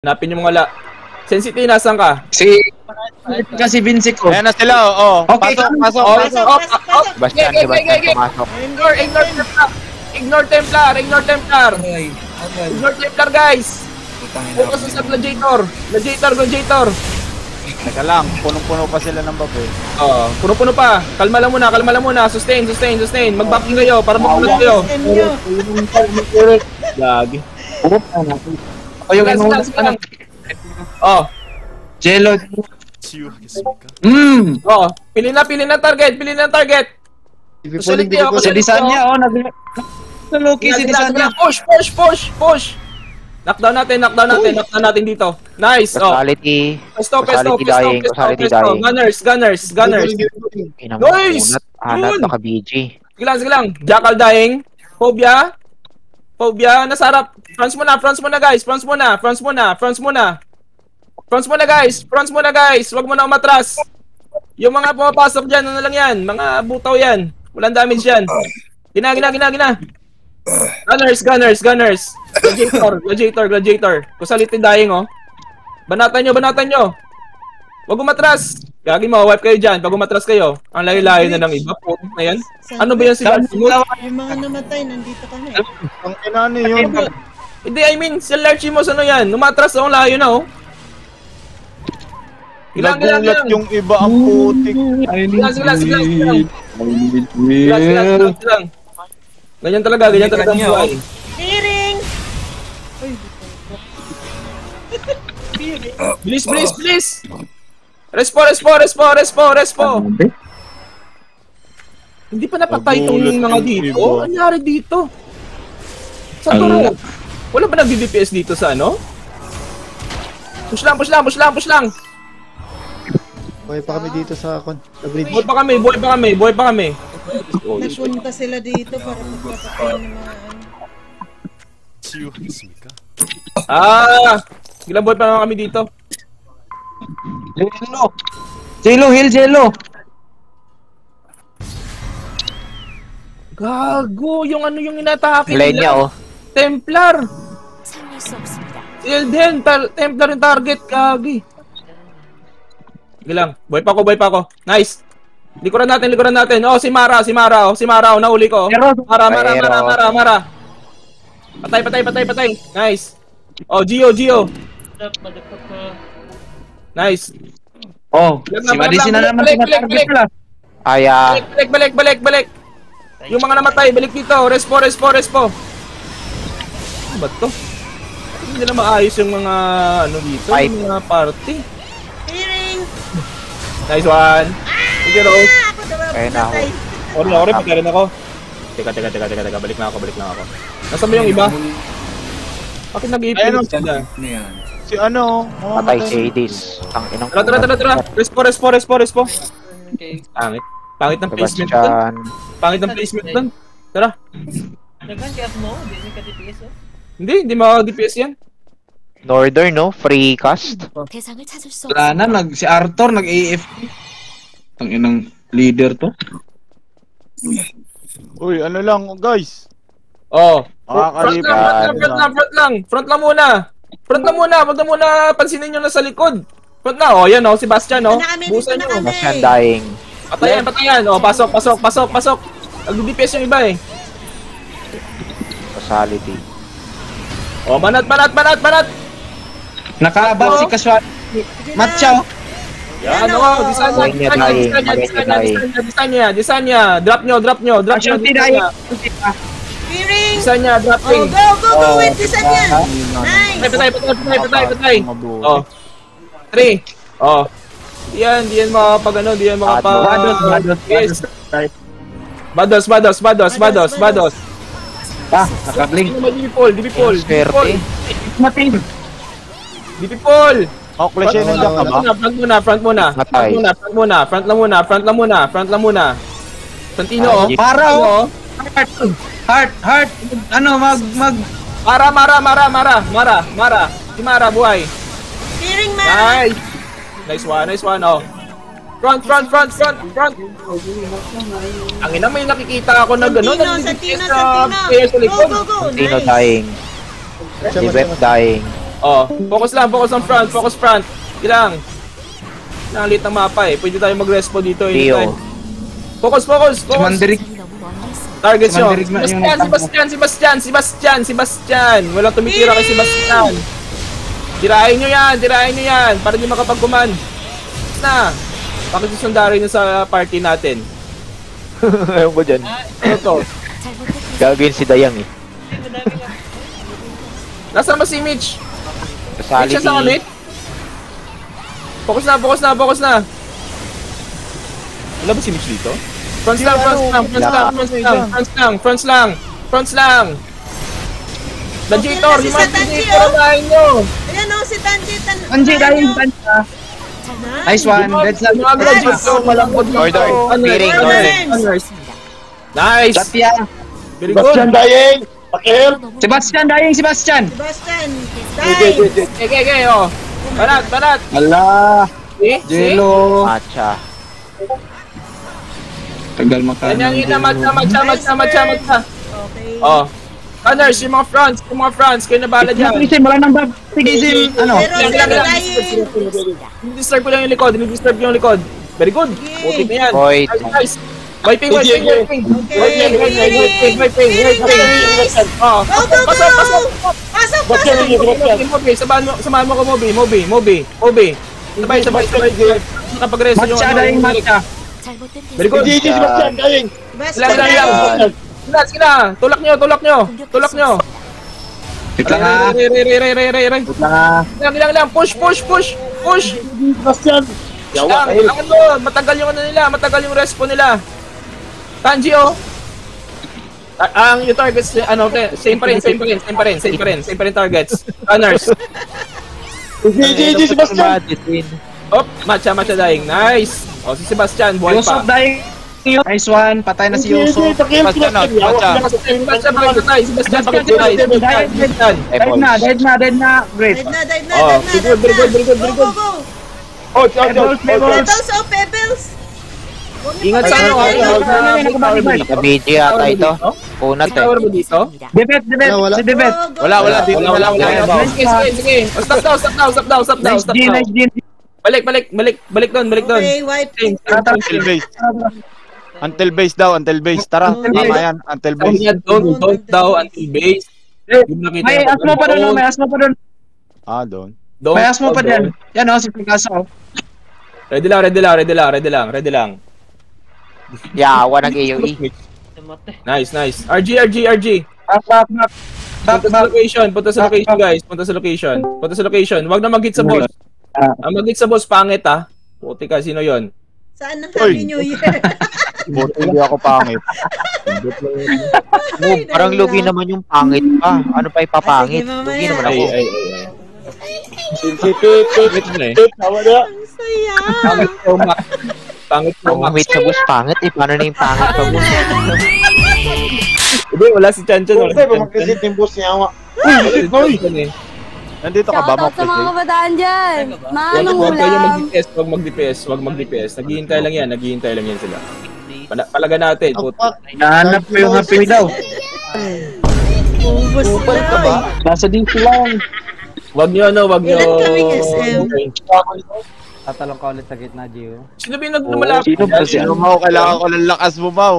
Hanapin yung mga Sensity, nasan ka? Kasi Vince ko. Ayan na sila, oo. Okay, pasok. Bastian, pumasok. Ignore Templar, guys. Focus sa Gladiator. Teka lang, punong-puno pa sila ng bab eh. Puno-puno pa. Kalma lang muna. Sustain. Mag-backing kayo para makulat kayo. Lagi. O yung inuulit ka na. Jello. Pili na target. Si Disanya, Naloki si Disanya. Push. Knockdown natin dito. Nice. Causality. Stop. Dying. Gunners. Nice. Hanap na ka-BG. Sige lang. Jackal dying. Phobia, nasa harap. Fronts muna guys. Fronts muna guys. Wag mo na umatras. Yung mga pumapasok dyan, ano lang yan? Mga butaw yan. Walang damage yan. Gina. Gunners. Gladiator. Causality dying, oh. Banatan nyo. Wag umatras. Gagi mo, wipe kayo dyan. Pag umatras kayo, ang layo-layo na ng iba. Na yan. Ano ba yan sila? Yung mga namatay, nandito kami. Ang inano yun. Hindi, I mean, si Larchimos, ano yan? Umatras ang layo na, oh. Nagulat yung iba ang putik. Silang. Ganyan talaga ang buhay. Hearing! Bilis! Respo! Hindi pa napatay itong mga dito? Ano nangyari dito? Sa turo? Wala ba nag-DPS dito sa ano? Push lang! Buhay pa kami dito sa bridge. Buhay pa kami. Nagpunta sila dito para magpapatay ng mga Ilang buhay pa naman kami dito. Jello. Gago, yung ano yung inatake Line niya, oh. Templar. Elden, Templar yung target, gagi. Sige lang, buhay pa ako. Nice. Likuran natin. Si Mara, nahuli ko. Mara. Patay. Nice. Gio. Nice. Si Madison na naman tinatarget pala. Balik. Yung mga namatay, balik dito. Respo. Ano ba to? Hindi na maayos yung mga dito, yung mga party. hearing! Nice one. Sige, Rose. Ayun na ako. Sorry, patay rin ako. Teka. Balik na ako. Nasaan ba yung iba? Bakit nag-i-pin? Si ano? Patay si Hades. Ang inang Tara. Respo. Pangit ng placement doon. Tara. Hindi maka-DPS yan. Northern, no? Free cast. Wala na, si Arthur nag-AFK. Tanginang leader to. Uy, ano lang, guys. Front lang muna. Wag na muna pansinin nyo na sa likod. Front na, yan si Bastian, Busan nyo. Bastian dying. Patayan. Pasok. Nag-DPS yung iba, Causality. Banat. Nakaabang si Kaswat. Matcha. Yan, Disanya. Drop nyo. Hearing! Disanya, dropping. Go with Disanya! Nice! Patay. 3. Diyan makapag Bados. Nakablink. DP Paul. Klase nandiyan ka ba? Front muna. Matay. Front lang muna. Santino, Para, Heart. Mara. Si Mara, buhay. Hearing man! Nice one, Front. Ang ina, may nakikita ako na gano'n. Santino. Go. Santino dying. Libet dying. Oh, focus lang, focus on front, focus front. Ilang. Nangalit ng mapa eh. Pwede tayo mag-respo dito anytime. Focus, focus, Si focus. Mandirik. Targets Si nyo. Mandirik na yung Sebastian. Walang tumitira kay Sebastian. Tirahin nyo yan. Para di makapag-command. Na. Pakisusundarin nyo sa party natin. Ayaw ko dyan. Ano to? Gagawin si Dayang eh. Nasaan ba si Mitch? Kasali Mitch, sa kami? Focus na. Wala ba si Mitch dito? Fronts lang. Dajitor, yung mga Dajitor, bahay nyo. Ayan o, si Tanji. Tanji, dahil Tanji. Nice one. That's Yung mga Dajitor, malambot lang. Order. Piring, Honors. Nice. Satya. Very good. Sebastian, dahil Sebastian. Sebastian. Die. Okay, oh. Banat. Ala. See? Jello. Matcha. Tagal maka. Yan yung matcha. Okay. Oh. Honors, yung mga fronts, kayo na bala dyan. Isim, wala nang bag. Sige, Isim. Ano? Pero dying. Disturb ko lang yung likod. Very good. Putik na yan. Void. Nice. Wiping. Oh. Pasok. Mobi, samahan mo ko, Mobi. Sabay. Nakapag-reso yung Matcha, dahil matcha. Very good. Sebastian. Sila. Tulak nyo. Wait lang ha. Ray. Lang. Push. Kailangan mo. Matagal yung respo nila. Tanji, oh. Yung targets, same pa rin targets. Honors. Oh, matcha dying. Nice. Oh, si Sebastian, buhay Yusuf, pa. dahil. Nice one. Patay na si Yusuf. Sebastian, Sebastian, patay. Dead na. Great. Dive na. Oh, very good. Go. Pebbles. Ingat sa Sa video yata ito. Punat eh. Tower mo dito? Debet. Wala. Si Debet. Wala dito. Wala. Sige. Stop down. Nice G. Balik doon. Okay, wipe. Until base daw. Tara, tama yan. Until base. Don't daw until base. May asmo pa doon. Doon. May asmo pa din. Yan o, si Picasso. Ready lang. Yawa ng AOE. Nice. RG. Back. Punta sa location, guys. Punta sa location. Wag na mag-hit sa boss. Ang mag-hit sa boss, pangit ha. Puti ka, sino yon? Saan ang Happy New Year? Buti hindi ako pangit. Move, parang lugi naman yung pangit pa. Ano pa ipapangit? Lugi naman ako. Ay. Ang saya. Pangit Ang wait sa bus pangit eh. Paano na yung pangit pa bus? Hindi, wala si Chanchan. Nandito ka ba, Shoutout sa mga kabataan dyan. Manong Huwag kayong ulam. mag-DPS. Naghihintay lang yan sila. Palaga natin. Nahanap ko yung happy daw. Ubus na. Nasa dito lang. Wag nyo. Ilan kaming SM? Tatalong ka ulit sa gitna, Gio. Sino ba yung nagmalapit? Sino ba siya? Mau, kailangan ko ng lakas mo, Mau.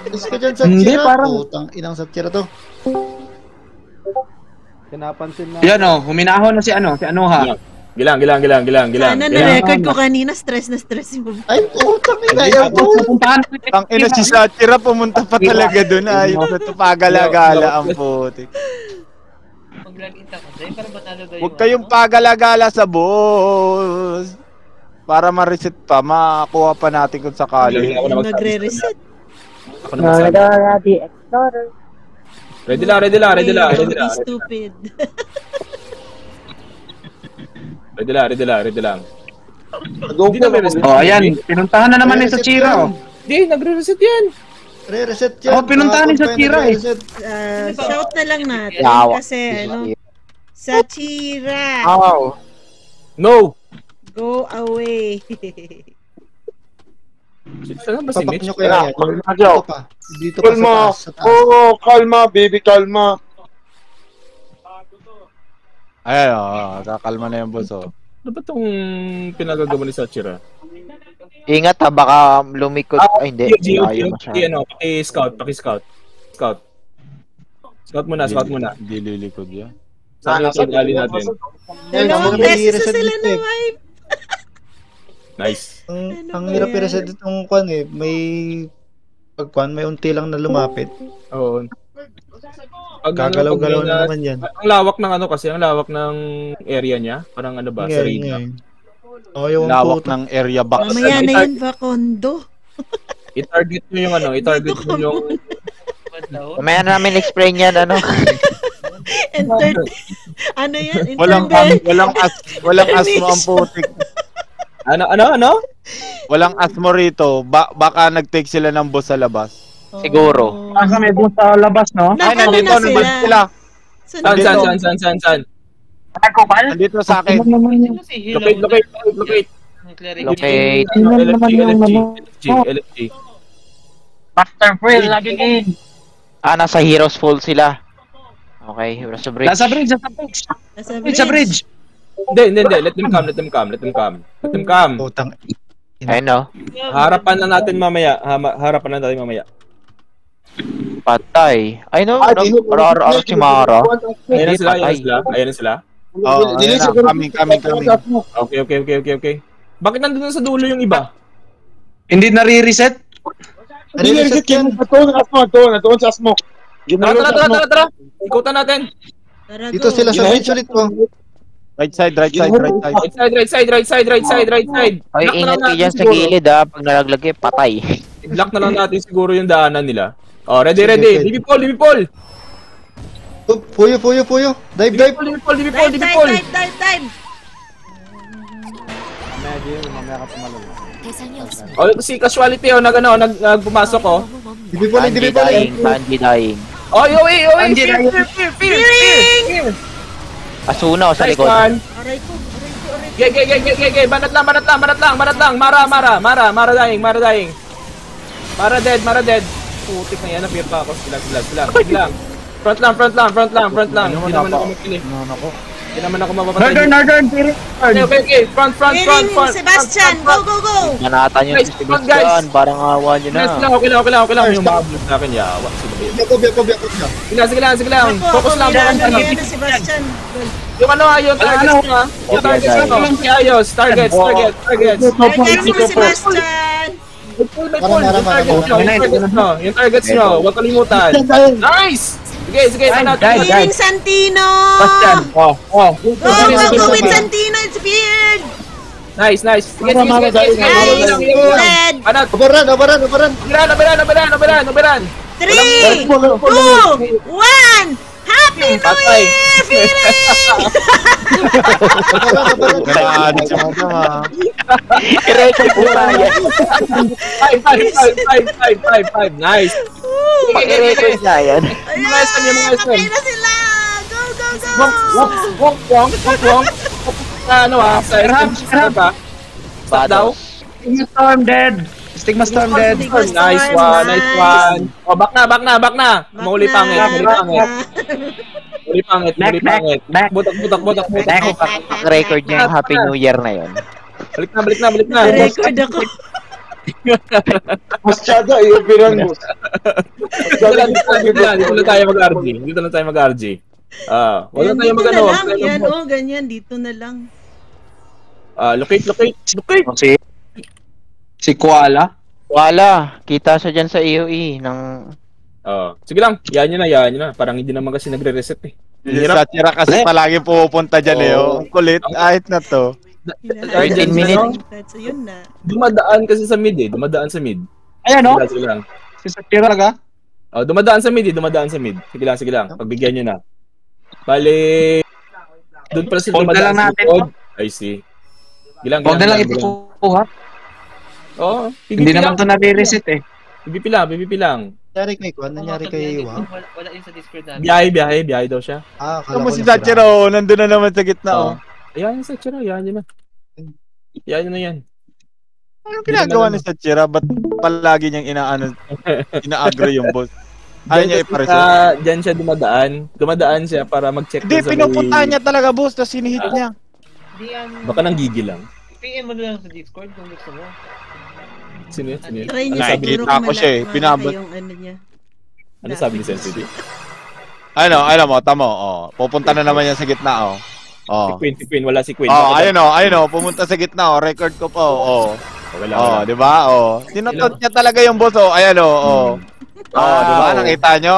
Is ka dyan sa Hindi, tira. parang- Putang inang sa tira to. Pinapansin na. Yan o, huminahon na si Anoha. Gilang. Sana na-record ko kanina, stress yung Ay, putang ina. Ayaw to. Napuntahan ko Ang ina si Satira, pumunta pa talaga doon. Ay, pagala-gala ang putik. Huwag kayong pagala-gala sa boss. Para ma-reset pa, makakuha pa natin kung sakali. nagre-reset. Ako na magsabi. Ready lang. Don't be stupid. Ready lang. Hindi na reset. Oh, ayan. Pinuntahan na naman ni Sachira. Hindi, nagre-reset yan. Re-reset yan. Oh, pinuntahan ni Sachira eh. Re-reset. Shout na lang natin Yawa. kasi Sachira, Wow. No. go away. Saan ba si Papak Mitch? nyo kaya yan. Kalma, Dito pa. Dito pa sa taas. kalma, baby, kalma. Ayan, kakalma na yung boss, oh. Ano ba itong pinagagawa ni Sachira? Ingat ha, baka lumikod. Ay, hindi. Ayaw masyado. Paki-scout. Scout muna. Hindi lilikod yan. Saan yung tali natin? Dalawang beses na sila na wipe. Nice. Ang hirap i-reset itong kwan eh. May unti lang na lumapit. Oo. Gagalaw-galaw na naman yan. Ang lawak ng ano kasi, ang lawak ng area niya. Parang ano ba, sarili. Yung lawak ng area box. Mamaya na yun ba, kondo? I-target nyo yung ano, i-target nyo yung... Mamaya na namin explain yan, ano. Ano yan? Walang asmo ang putik. Ano? Walang asmo rito. Baka nag-take sila ng boss sa labas. Siguro. Asa may boss sa labas, no? Ay, nandito sila. Saan? Nandito sa akin. Locate. Locate. LFG. Master Frill, laging in. Nasa Heroes Fall sila. Okay, Heroes of Bridge. Nasa bridge. Hindi. Let them come. Putang. Ayun, no? Harapan na natin mamaya. Patay. Ay, no? Ano si Mara? Ayan na sila. Oh, coming. Okay. Bakit nandun sa dulo yung iba? Hindi nare-reset? Nare-reset yan. Natoon sa smoke. Tara. Ikutan natin. Dito sila sa bridge ulit ko. Right side. Right side. Ay, ingat kayo dyan sa gilid, ha. Pag nalaglag patay. I-block na lang natin siguro yung daanan nila. Oh, ready. Libi Paul. Puyo. Dive. Libi Paul. Dive. Mamaya, Gio. Mamaya ka tumalun. Oh, si casualty nagpumasok oh. Dibi Banji dying. Oh, fear. Asuna o sa likod. Aray ko. Gay. Banat lang. Mara dying. Mara dead. Putik na yan, na-fear pa ako. Sila. Front lang. Hindi naman ako makili. Hindi naman ako mapapatay. Northern. Okay. Front. Healing, Sebastian. Go. Manatan yung Guys, front, guys. Sebastian. Parang awa nyo na. Okay lang. Yung mga blue sa akin, yawa. Sige lang. Focus lang. Sebastian. Yung targets nyo. Ayos. Targets. Targets mo, Sebastian. Yung targets nyo. Huwag kalimutan. Nice! Sige. Healing Santino. Oh. Go with Santino. It's weird. Nice. Sige. Dead. Banat. Operan. Operan. 3, 2, 1. Happy New Year, Philip! Grabe si Mama. I-record po tayo. 5. Nice. I-record na yan. Ayan, patay na sila! Go! Wong. Ano Stop daw. Stigma Storm dead. Nice one. Oh, back na. Muli pangit. Back. Butak. Record niya yung Happy New Year na yun. Balik na. Record ako. Masyado, i-operan mo. Dito na tayo mag-RG. Wala tayo mag-ano. Yan, ganyan. Dito na lang. Locate. Si Koala. Wala. Kita siya dyan sa AOE ng... Sige lang. Yan nyo na. Parang hindi naman kasi nagre-reset eh. Yung Sachira kasi palagi pupunta dyan eh. Ang kulit. Ahit na to. 13 minutes. So, yun na. Dumadaan kasi sa mid eh. Ayan o. Sige lang. Si Sachira ka? Dumadaan sa mid. Sige lang. Pagbigyan nyo na. Bale... Doon pala sila Hold na lang natin. I see. Gilang. Huwag na lang ikukuha. Oo. Hindi naman ito nare-reset eh. PvP lang. Nangyari kay Iwa? Wala yun sa Discord namin. Biyahe daw siya. Ito mo si Sachira oh. Nandun na naman sa gitna oh. Ayan yung Sachira. Yan na yan. Anong ginagawa ni Sachira? Ba't palagi niyang inaagro yung boss? Diyan siya dumadaan. Dumadaan siya para mag-check. Hindi, pinupuntahan niya talaga, boss, tapos sinihit niya. Baka nanggigil lang. PM mo na lang sa Discord kung gusto mo. Sino yun? Try niyo siguro Nakikita ko siya eh, pinabot. yung ano niya. Ano sabi ni Sensitive? Alam mo, tamo, pupunta na naman yan sa gitna, Si Queen, wala si Queen. Ayun, pumunta sa gitna, record ko po, Wala. di ba? Tinutot niya talaga yung boss, ayan, di ba? Nakita nyo,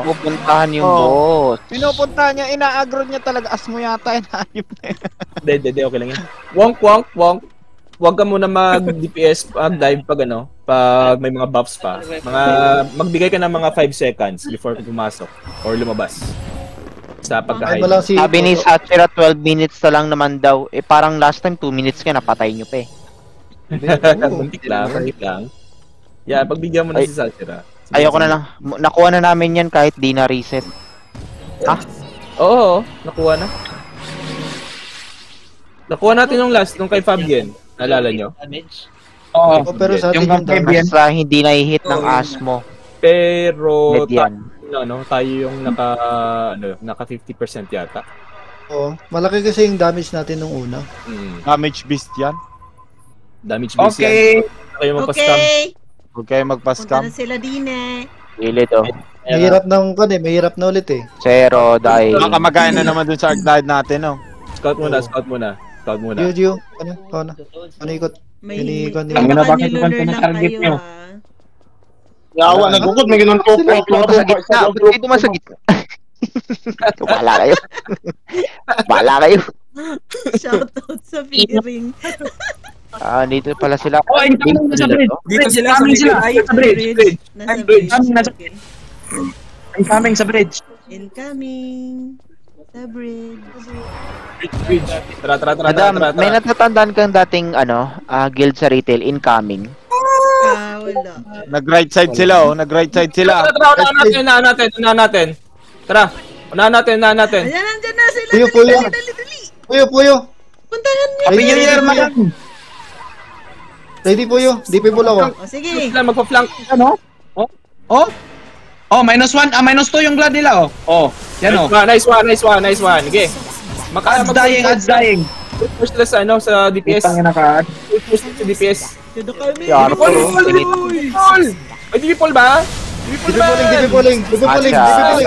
Pupuntahan yung boss. Pinupuntahan niya, ina-aggro niya talaga. As mo yata, inaayop na yun. Hindi, okay lang yan. Wonk. Huwag ka muna mag-DPS dive pag pag may mga buffs pa. Magbigay ka ng mga 5 seconds before ka pumasok or lumabas. Sa pagka-hide. Sabi ni Sachira 12 minutes na lang naman daw. Parang last time 2 minutes ka napatay nyo pa Buntik lang. Yeah, pagbigyan mo na si Sachira. Ayoko na lang. Nakuha na namin yan kahit di na reset. Ha? Oo, nakuha na. Nakuha natin yung last, nung kay Fabian. Naalala nyo? Pero sa atin yung damage. Basta hindi na-hit ng asmo. Pero Median. tayo yung naka 50% yata. Oo, malaki kasi yung damage natin nung una. Damage beast yan. Damage base yan. Kayo magpa-scam. Huwag kayo magpa-scam. Punta na sila din eh. Pilit Mahirap mahirap na ulit eh. Zero, die. Makamagayan na naman dun sa arcade natin, Scout muna. Gio, ano ikot? May bakit lunar lang kayo Yawa, nagukod, may ganun ko. Pumunta sa gitna. Ba't kayo dumaan sa gitna? Bahala kayo. Shoutout sa fearing. Dito pala sila. Nasa bridge. Dito sila sa bridge. Nasa bridge. Okay. Incoming sa bridge. Incoming. Sa bridge. Bridge. Tara. Madam, may natatandaan kang dating guild sa retail incoming. Wala. Nag-right side sila, Tara, unahan natin. Tara, unahan natin. Ayan, nandyan na sila. Dali. Puyo. Puntahan niyo. Happy New Year, madam. Ready Puyo, di pibol ako. Sige. Magpa-flank. -1, -2 yung blood nila, Yan, Nice one. Okay. Adds dying. Push na sa DPS. Push sa DPS. Dito kami. Ay, di Paul ba? Di pibulling. Matcha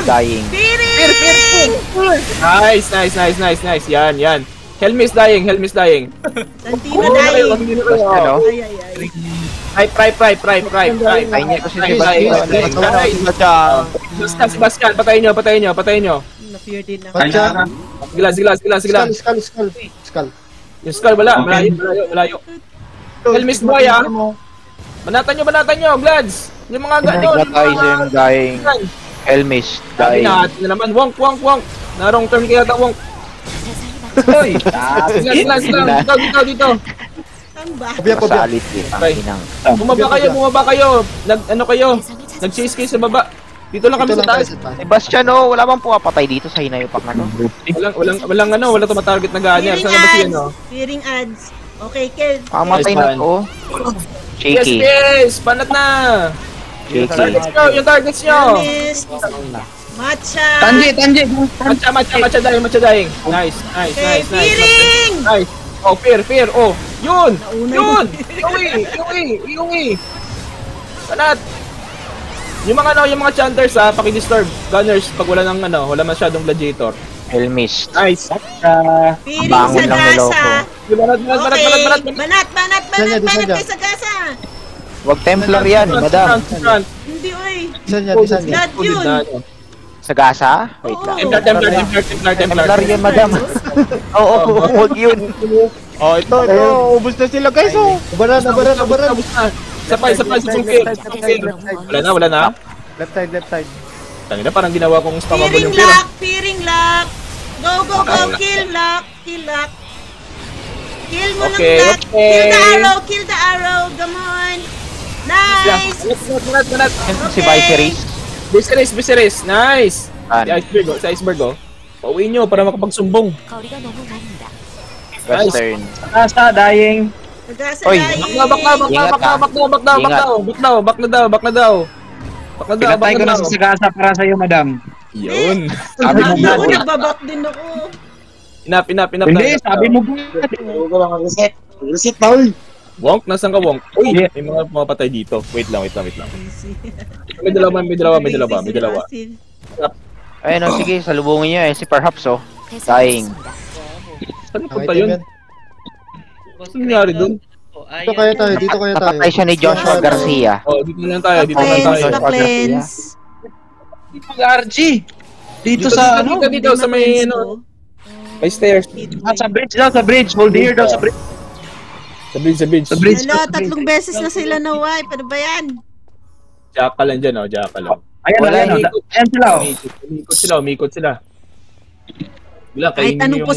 dying. Nice. Yan. Helmis dying. Santino dying. Ay. Try niya kasi Sebastian, patayin nyo. Na-fear din ako. Patcha. Sigla. Skull. Yung skull, wala. Malayo. Helmis boy, Banatan nyo, Glads. Yung mga ganyan. Hypnotizer dying. Helmis dying. Natin na naman. Wonk. Narong turn kaya ta, Wonk. Hoy! Dito. Ang ba? Salit Okay. Bumaba kayo. Nag-chase kayo sa baba. Dito lang kami sa taas. Sebastian, wala bang pumapatay dito sa Hinayupak Walang tumatarget na ganyan. Saan ba siya, Fearing ads. Okay, kill. Pamatay na to. Shaky. Yes! Panat na! Yung targets nyo! Matcha! Tanji! Matcha dying. Nice. Fearing! Nice. Fear. Yun! Iungi! Panat! Yung mga chanters paki-disturb. Gunners, pag wala masyadong gladiator. Helmis. Nice. Fearing sa gasa. Banat. Banat kay sa gasa. Wag Templar yan, madam. Hindi, oy. Disan niya. Blood yun. Sa gasa? Wait lang. Templar yan, madam. Oo, wag yun. Ito, ubos na sila guys, Baran. Sabay, fear. Wala na? Left side. Tangina, parang ginawa kong spammable yung fear. Fearing lock. Go. Kill lock. Kill mo ng lock. Kill the arrow. Come on. Nice. Banat. Si Viserys. Viserys. Nice. Sa iceberg. Pauwiin nyo para makapagsumbong. Western. Asa, dying. Nagasa Oy. dying. Back na daw. Pinatay ko na sa sagasa para sa'yo, madam. Yun. Sabi mo ba? Ako, nagbabak din ako. Pinap. Hindi, sabi mo ba? Reset, Paul. Wonk, nasan ka, Wonk? Uy, may mga pumapatay dito. Wait lang. Easy. May dalawa. Ayun, oh, sige, salubungin niyo eh. Si Perhaps, oh. Dying. Saan punta yun? Ano nangyari dun? Dito kaya tayo. Napatay siya ni Joshua Garcia. Oh, dito na lang tayo. Pa-cleanse. RG! Dito sa ano? Dito sa may ano. May stairs. Sa bridge. Hold here daw sa bridge. Sa bridge. Hala, 3 beses na sila na wipe. Ano ba yan? Jackal lang dyan, oh. Jackal lang. Ayan sila, oh. Umikot sila. Wala, Kahit kainin anong yung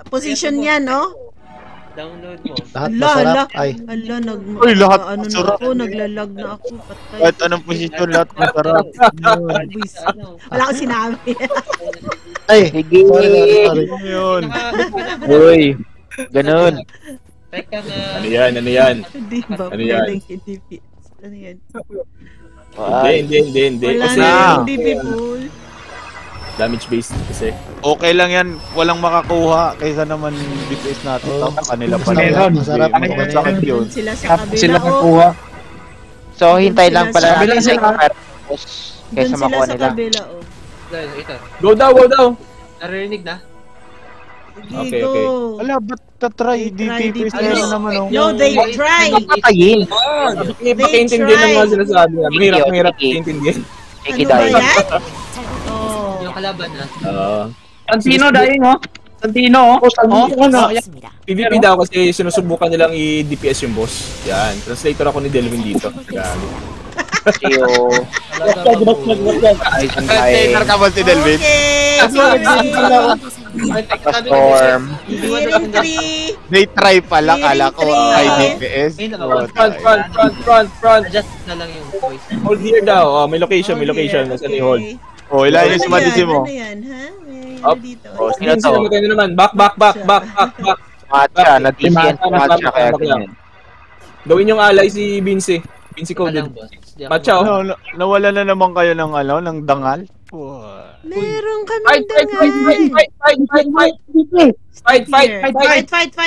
position yan, no? Download mo. Lahat masarap. Ay. Hala, Uy, lahat ano na masarap. ako, naglalag na ako. Patay. Kahit anong posisyon, lahat masarap. Buwis. Wala akong sinabi. Ay. Sige. Sorry. Yun. Uy. Ganun. Teka na. Ano yan? Hindi ba? Ano yan? Pwedeng hindi. Ano yan? Hindi. Wala Kasi na yung DP pool. damage based kasi. Okay lang yan. Walang makakuha. Kaysa naman DPS natin. Kanila pa Masarap, na. masarap. Sakit yun. Doon sila sa Tapos sila kabila, oh. nakuha. So, hintay lang pala Kabila natin sila. si Perhaps Doon kaysa sila makuha sa nila. kabila, oh. Ito. Go daw. Naririnig na? Okay. Go. Wala, ba't tatry? DPS na naman, oh. No, they try. Patayin. Pakiintindihan ng mga sinasabi niya. Mahirap pakiintindihan. Sige, Ano ba dying. yan? Oh. Yung kalaban na. Santino, dying, oh. Santino, oh. PvP daw kasi sinusubukan nilang i-DPS yung boss. Yan. Translator ako ni Delvin dito. Yan. Siyo. Ay, santay. Container ka ba si Delvin? Okay. Storm. Healing 3. They try pala, kala ko ay DPS. Front. Adjust na lang yung voice. Hold here daw. Oh, may location. Nasaan yung hold? Oh, ilan yung sumadisi mo? Ano yan, ha? May Up. dito. Oh, sino Sino to? maganda naman? Back. Matcha. Nag-TCN si Matcha kaya ganyan. Gawin yung alay si Vinci. Vinci coded. Alang, boss. Di ako Matcha, oh. Nawala na naman kayo ng ng dangal? Meron kami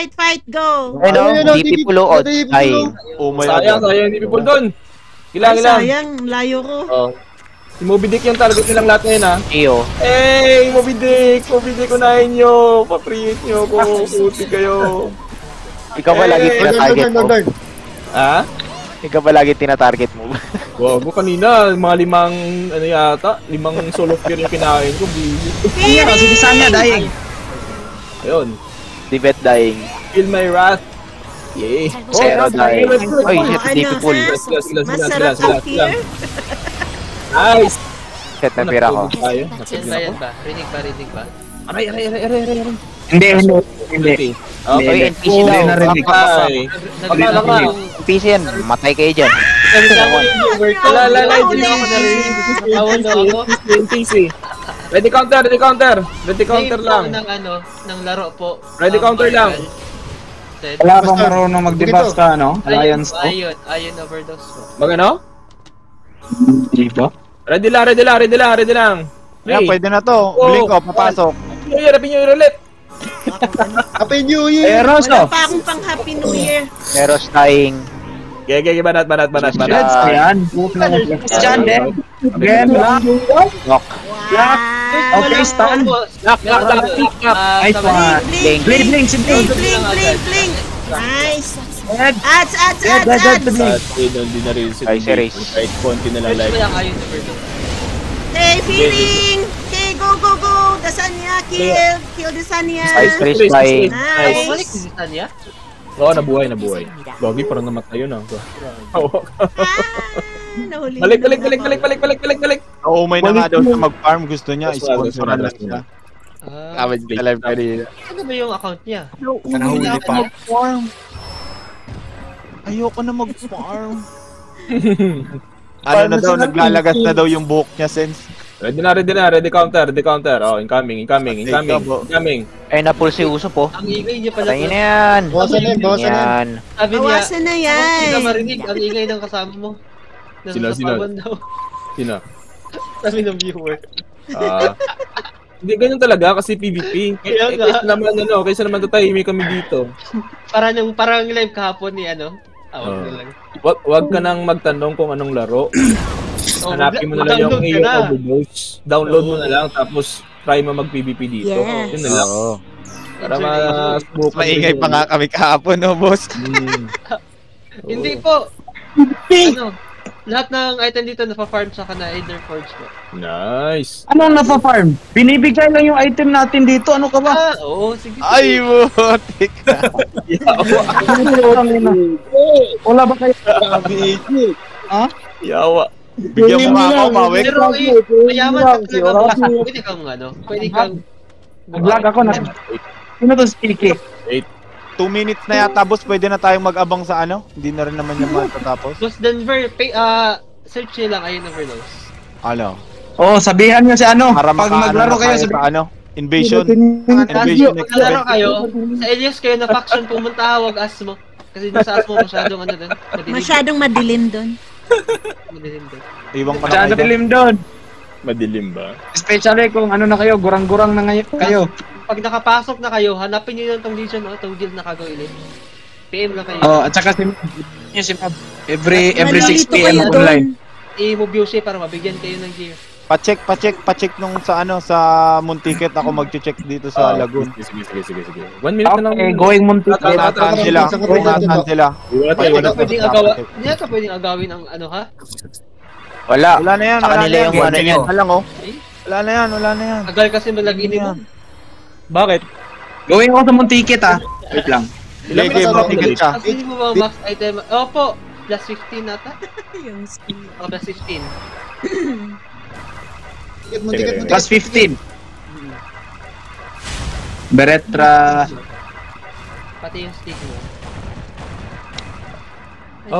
Fight, go! Ano? DP Pulo Odds. Dying. Oh my Sayang, hindi people doon. Ilang. Sayang, layo ko. Oh. Si Moby Dick yung target nilang lahat ngayon, ha? Siyo. Hey, Moby Dick, unahin nyo. Papriit nyo ko. Puti kayo. Ikaw ba lagi tinatarget mo? Ha? Ikaw ba lagi tinatarget mo? Wow, kanina, mga 5 solo fear yung kinain ko. Si Sanya, dying. Ayun. Dibet dying. Feel my wrath. Yay. Zero dying. Oy, shit, DP Pool. Masarap ang fear. Nice. Shit, napira ko. Tayo. Bayad ba? Rinig ba? Aray. Hindi. Oy, NPC Hindi daw. narinig. Ay. NPC yan. Matay kayo dyan. Ready counter lang. Ng laro po. Ready counter lang. Wala bang marunong mag-debus ka, ano? Alliance ko? Ayun, overdose po. Magano? Di ba? Ready lang. Yeah, pwede na to. Blink ko, papasok. Happy New Year ulit. Happy New Year! Eros, Wala oh. pa akong pang Happy New Year. Eros dying. Gege, banat. Reds, ayan. Diyan, din. Again, black. Knock. Wow. Okay, stun. Knock. Nice one. Blink. Blink. Nice. Red. Ads. Hindi na rin Ay, si Race. Kahit konti na lang Search mo live. lang ayun, overdose. Hey, feeling. Okay, go. Dasanya, kill Dasanya. Ice Race dying. Bumalik Nice. si Tanya? Oo, nabuhay. Gogi, parang namatay yun, ah. Nahuli. Balik. Oo, may na nga daw sa mag-farm. Gusto niya, Gusto i-sponsoran na, na siya. Ah, Kawad sa live kanina. ano ba yung account niya? Nahuli pa. Mag-farm. Ayoko na mag-farm. Ano na daw, naglalagas na daw yung buhok niya, Sense. Ready na. Ready counter. Oh, incoming. Ay, napul si Uso po. Ang ingay niya pala. Patayin na yan. Bawasan na yan. Yan. Sabi niya, Bawasan na yan. hindi ka marinig ang ingay ng kasama mo. Sino? Nasasapawan daw. Sino? Sabi ng viewer. Hindi, ganyan talaga kasi PvP. Kaysa naman tatahimik kami dito. Parang live kahapon ni ano. Wag na lang. Wag ka nang magtanong kung anong laro. Hanapin mo na lang yung Overdose. Download mo na lang, tapos try mo mag-PvP dito. Yes. Yun na lang. Para Maingay pa nga kami kahapon, no, boss? Hindi po. Ano? Lahat ng item dito nafa-farm sa kana either forge mo. Nice. Anong nafa-farm? Binibigay lang yung item natin dito. Ano ka ba? Oo, sige. Ay, butik na. Wala ba kayo? Ha? Yawa. Bigyan mo nga ako, Mawek. Pero mayaman ka talaga. Pwede kang ano? Pwede kang... Nag-lag ako na. Sino to speaking? 2 minutes na yata, boss. Pwede na tayong mag-abang sa ano? Hindi na rin naman yung matatapos. Boss Denver, search nyo lang ayun Overdose. Ano? Sabihan nyo si ano. Para Pag maglaro kayo sa ano? Invasion. Pag naglaro kayo, sa Elias kayo na faction pumunta, wag Asmo. Kasi dun sa Asmo masyadong ano dun. Masyadong madilim doon. Madilim dun. Iwan ko na Masyado kayo. dilim doon. Madilim ba? Especially kung ano na kayo, gurang-gurang na kayo. Pag nakapasok na kayo, hanapin nyo lang tong Legion, tong guild na kagawin. PM lang kayo. At saka si Mab. Every 6 Nalilito PM kayo online. I-move yung shape para mabigyan kayo ng gear. Pa-check nung sa ano, sa Muntiket. Ako mag-check dito sa Lagoon. Sige. 1 minute na lang. Okay, going Muntiket. Kung nasaan sila. Hindi ka pwedeng agawin ang ano ha? Wala. Wala na yan. Sa kanila yung ano yan. Wala na yan. Agal kasi malagini mo. Bakit? Going ako sa Muntiket Wait lang. Lege, Muntiket ka. Kasi hindi mo ba max item? Opo, plus 15 nata? Yung skill. Plus 15. Plus 15. Beretra. Pati yung stick mo.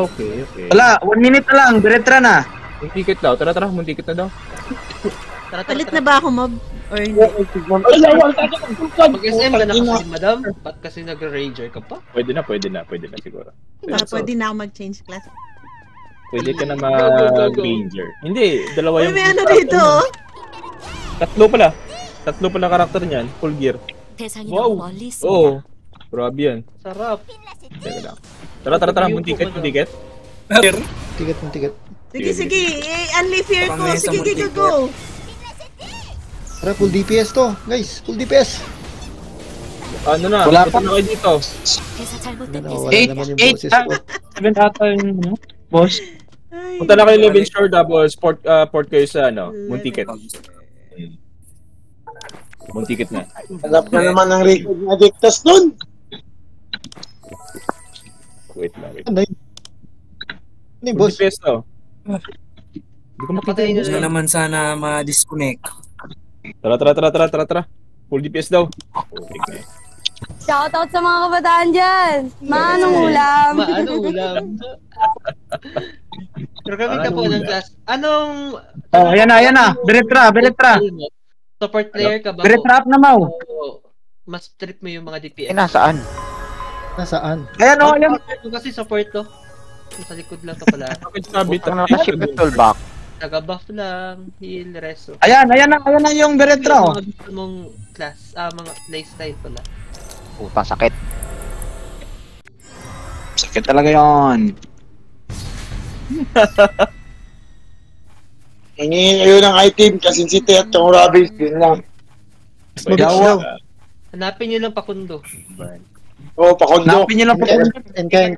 Okay. Wala, 1 minute na lang. Beretra na. Muntiket daw. Tara, muntiket na daw. Palit na ba ako, mob? Or hindi? Mag-SM ka na kasi, madam. Ba't kasi nag-rager ka pa? Pwede na siguro. Diba, pwede na ako mag-change class. Pwede ka na mag-ranger. Hindi, dalawa Uy, yung... may ano dito? Tatlo pala karakter niyan, full gear. Wow! Oo. Grabe yan. Sarap. Teka lang. Tara, muntiket. Ticket. Sige. Unleash fear ko. Sige, go. Tara, full DPS to. Guys, full DPS. Ano na? Wala pa na kayo dito. Wala naman yung boses ko. 7 ata yung boss. Punta na kayo Levin Shore, tapos port kayo sa Muntiket. Muntiket na. Hanap na naman ng record na Adictus dun. Wait lang. Ano yung boss? DPS to. Hindi ko makita yung boss. Gusto naman sana ma-disconnect. Tara. Full DPS daw. Shoutout sa mga kabataan dyan. Maanong ulam? Pero kami ka po ng class. Anong... Ayan na. Beretra. Support player ka ba? Beretra up na, Mau. Mas trip mo yung mga DPS. Nasaan? Ayan. Kasi support to. Sa likod lang to pala. Toolbox. Taga-buff lang, heal, reso. Ayan na yung Beretra. Mga gusto mong class, mga playstyle pala. Puta, sakit. Sakit talaga yun. Hingin kayo ng item kasi si Tet at Robin din lang. Hanapin nyo lang Pakundo. Pakundo. Hanapin nyo lang Pakundo. Enka.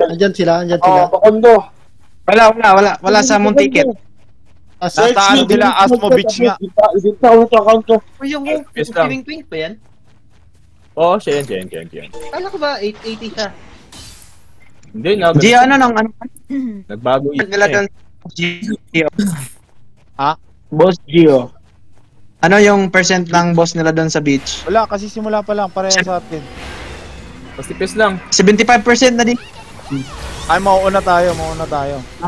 Andyan sila. Pakundo. Wala sa Muntiket. Nasaan nila Asmo Beach nga. Ibinta ulit account ko. Yung ping pa yan? Oo, siya yan. Kala ko ba 880 siya? Hindi, Gio, nagbago yun. Gio. Ha? Boss Gio. Ano yung percent ng boss nila doon sa beach? Wala, kasi simula pa lang, pareha sa atin. Pastipis lang. 75% na din. Ay, mauuna tayo.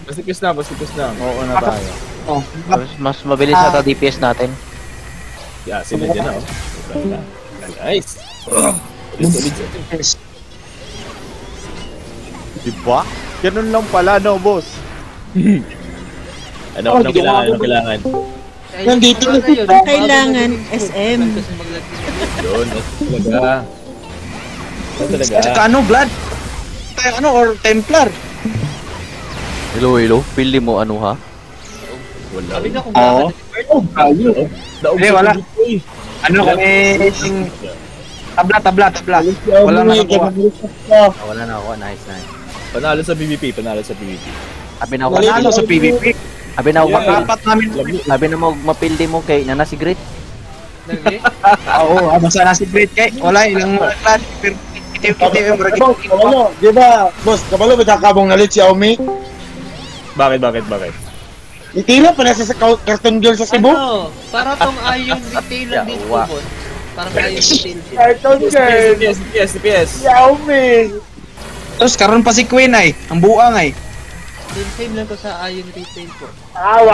Pastipis lang. Mauuna tayo. Mas mabilis na ito DPS natin. Yeah, sila dyan na. Nice. Solid. Diba? Ganun lang pala, no, boss? Anong kailangan? Anong kailangan? Nandito na yun. Kailangan SM. Yun, talaga. Talaga. At saka ano, Vlad? Ano, or Templar? Hello, pili mo ano ha? Wala. Sabi na kung Oo. Daog Eh, sa wala. PvP. Ano kami? Tabla. Wala na nakuha. Wala na ako, nice. Panalo sa PvP, panalo sa PvP. Sabi na ako, Panalo sa PvP. sabi na ako, Apat namin. sabi na mo mapildi mo kay na si Great. Oo, basta na si Great kay. Wala, ilang Vlad. Boss, kabalo. Di ba, boss, kabalo ba kakabong nalit si Xiaomi? Bakit? Itira pa na sa cartoon girl sa Cebu? Ano? Para tong Ion retailer dito, boss. Parang Ion retail. Cartoon girl! TPS. Xiaomi! Tapos karon pa si Queen ay, ang buang ay. Same lang ko sa Ion retail po. Awa!